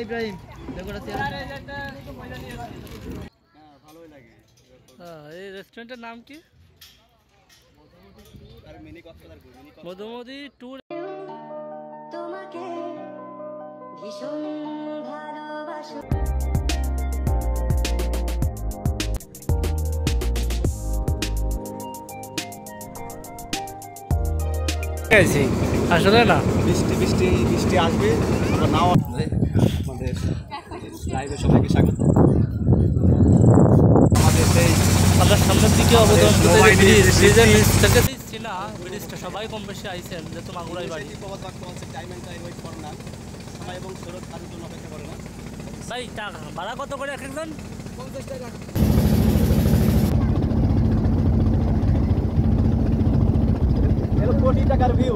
ইব্রাহিম এই রেস্টুরেন্টের নাম কি? মধুমতি ট্যুর। তোমাকে ভীষণ ভালোবাসো। আসলে না বৃষ্টি বৃষ্টি বৃষ্টি আসবে আবার নাও আসবে। আমাদের লাইভে সবাইকে স্বাগত। আমাদের সেই আমরা সামনের দিকে অবদান ব্রিজের নিচ থেকে দিচ্ছি না, ব্রিজটা সবাই কম বেশি আইসেন যেহেতু মাগুরাই বাড়ি। প্রবাদ বাক্য আছে, time and time wait for none. সময় এবং স্রোত কারোর জন্য অপেক্ষা করে না। ভাই ভাড়া কত করে এক একজন? 50 টাকা। এর কোটি টাকার ভিউ।